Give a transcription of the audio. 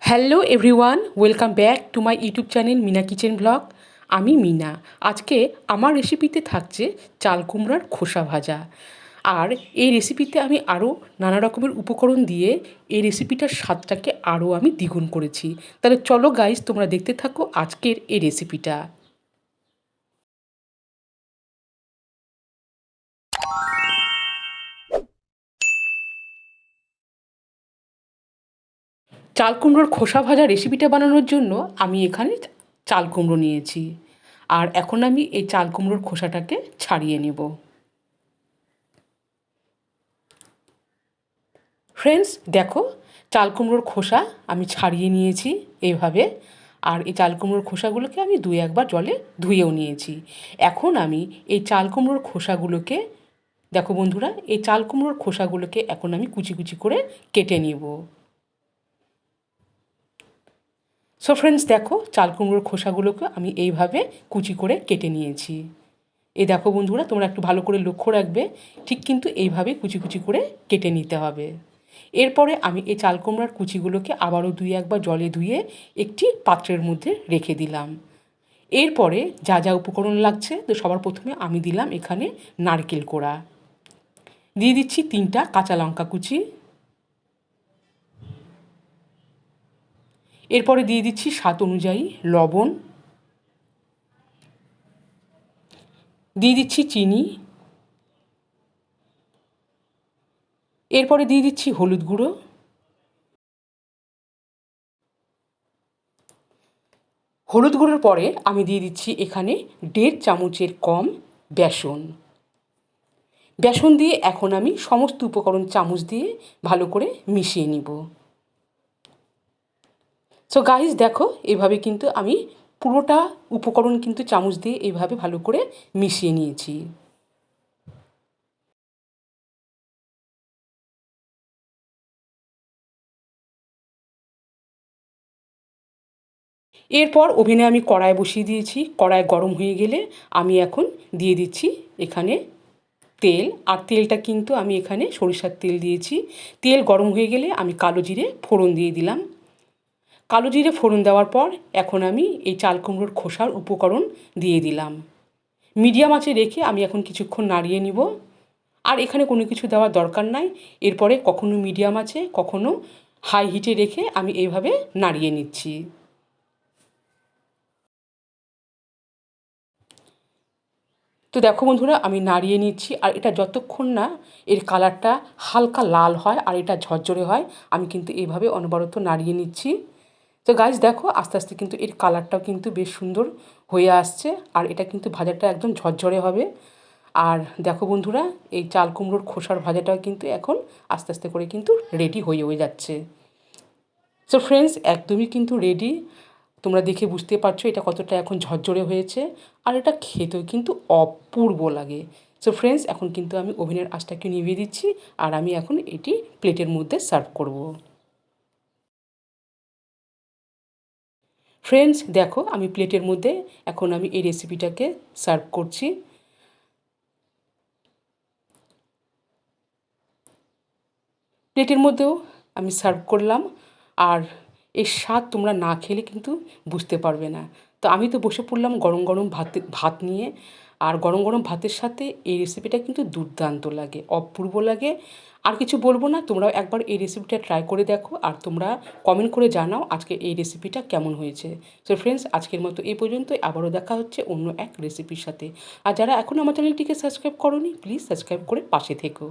Hello everyone, welcome back to my YouTube channel Meena kitchen blog. আমি মিনা। আজকে আমার রেসিপিতে থাকছে চাল কুমড়ার খোসা ভাজা। আর এই রেসিপিতে আমি আরও নানা রকমের উপকরণ দিয়ে এই রেসিপিটার স্বাদটাকে আরও আমি দ্বিগুণ করেছি। তাহলে চলো গাইস, তোমরা দেখতে থাকো আজকের এই রেসিপিটা। চাল কুমড়োর খোসা ভাজা রেসিপিটা বানানোর জন্য আমি এখানে চাল কুমড়ো নিয়েছি। আর এখন আমি এই চাল কুমড়োর খোসাটাকে ছাড়িয়ে নেব। ফ্রেন্ডস দেখো, চাল কুমড়োর খোসা আমি ছাড়িয়ে নিয়েছি এইভাবে। আর এই চাল কুমড়োর খোসাগুলোকে আমি একবার জলে ধুয়েও নিয়েছি। এখন আমি এই চাল কুমড়োর খোসাগুলোকে, দেখো বন্ধুরা, এই চাল কুমড়োর খোসাগুলোকে এখন আমি কুচি কুচি করে কেটে নেব। সো ফ্রেন্ডস দেখো, চাল কুমড়োর খোসাগুলোকে আমি এইভাবে কুচি করে কেটে নিয়েছি। এই দেখো বন্ধুরা, তোমরা একটু ভালো করে লক্ষ্য রাখবে, ঠিক কিন্তু এইভাবে কুচি কুচি করে কেটে নিতে হবে। এরপরে আমি এই চাল কুমড়ার কুচিগুলোকে আবারও একবার জলে ধুয়ে একটি পাত্রের মধ্যে রেখে দিলাম। এরপরে যা যা উপকরণ লাগছে, তো সবার প্রথমে আমি দিলাম এখানে নারকেল কোড়া, দিয়ে দিচ্ছি 3টা কাঁচা লঙ্কা কুচি, এরপরে দিয়ে দিচ্ছি স্বাদ অনুযায়ী লবণ, দিয়ে দিচ্ছি চিনি, এরপরে দিয়ে দিচ্ছি হলুদ গুঁড়ো, হলুদ গুঁড়োর পরে আমি দিয়ে দিচ্ছি এখানে 1.5 চামচের কম বেসন। বেসন দিয়ে এখন আমি সমস্ত উপকরণ চামচ দিয়ে ভালো করে মিশিয়ে নিব। সো গাইস দেখো, এভাবে কিন্তু আমি পুরোটা উপকরণ কিন্তু চামচ দিয়ে এইভাবে ভালো করে মিশিয়ে নিয়েছি। এরপর ওভেনে আমি কড়াই বসিয়ে দিয়েছি। কড়াই গরম হয়ে গেলে আমি এখন দিয়ে দিচ্ছি এখানে তেল। আর তেলটা কিন্তু আমি এখানে সরিষার তেল দিয়েছি। তেল গরম হয়ে গেলে আমি কালো জিরে ফোড়ন দিয়ে দিলাম। কালো জিরে ফোড়ন দেওয়ার পর এখন আমি এই চাল কুমড়োর খোসার উপকরণ দিয়ে দিলাম। মিডিয়াম আঁচে রেখে আমি এখন কিছুক্ষণ নাড়িয়ে নিব। আর এখানে কোনো কিছু দেওয়ার দরকার নাই। এরপরে কখনো মিডিয়াম আঁচে কখনো হাই হিটে রেখে আমি এইভাবে নাড়িয়ে নিচ্ছি। তো দেখো বন্ধুরা, আমি নাড়িয়ে নিচ্ছি। আর এটা যতক্ষণ না এর কালারটা হালকা লাল হয় আর এটা ঝরঝরে হয়, আমি কিন্তু এইভাবে অনবরত নাড়িয়ে নিচ্ছি। তো গাইস দেখো, আস্তে আস্তে কিন্তু এর কালারটাও কিন্তু বেশ সুন্দর হয়ে আসছে। আর এটা কিন্তু ভাজাটা একদম ঝরঝরে হবে। আর দেখো বন্ধুরা, এই চাল কুমড়োর খোসার ভাজাটাও কিন্তু এখন আস্তে আস্তে করে কিন্তু রেডি হয়ে যাচ্ছে। সো ফ্রেন্ডস একদমই কিন্তু রেডি। তোমরা দেখে বুঝতে পারছো এটা কতটা এখন ঝরঝরে হয়েছে। আর এটা খেতেও কিন্তু অপূর্ব লাগে। সো ফ্রেন্ডস এখন কিন্তু আমি ওভেনের আঁচটাকে নিভিয়ে দিচ্ছি। আর আমি এখন এটি প্লেটের মধ্যে সার্ভ করব। ফ্রেন্ডস দেখো, আমি প্লেটের মধ্যে এখন আমি এই রেসিপিটাকে সার্ভ করছি। প্লেটের মধ্যেও আমি সার্ভ করলাম। আর এর স্বাদ তোমরা না খেলে কিন্তু বুঝতে পারবে না। তো আমি তো বসে পড়লাম গরম গরম ভাত নিয়ে। আর গরম গরম ভাতের সাথে এই রেসিপিটা কিন্তু দুর্দান্ত লাগে, অপূর্ব লাগে। আর কিছু বলবো না, তোমরাও একবার এই রেসিপিটা ট্রাই করে দেখো। আর তোমরা কমেন্ট করে জানাও আজকে এই রেসিপিটা কেমন হয়েছে। সো ফ্রেন্ডস আজকের মতো এই পর্যন্তই। আবারও দেখা হচ্ছে অন্য এক রেসিপির সাথে। আর যারা এখনও আমার চ্যানেলটিকে সাবস্ক্রাইব করোনি, প্লিজ সাবস্ক্রাইব করে পাশে থেকো।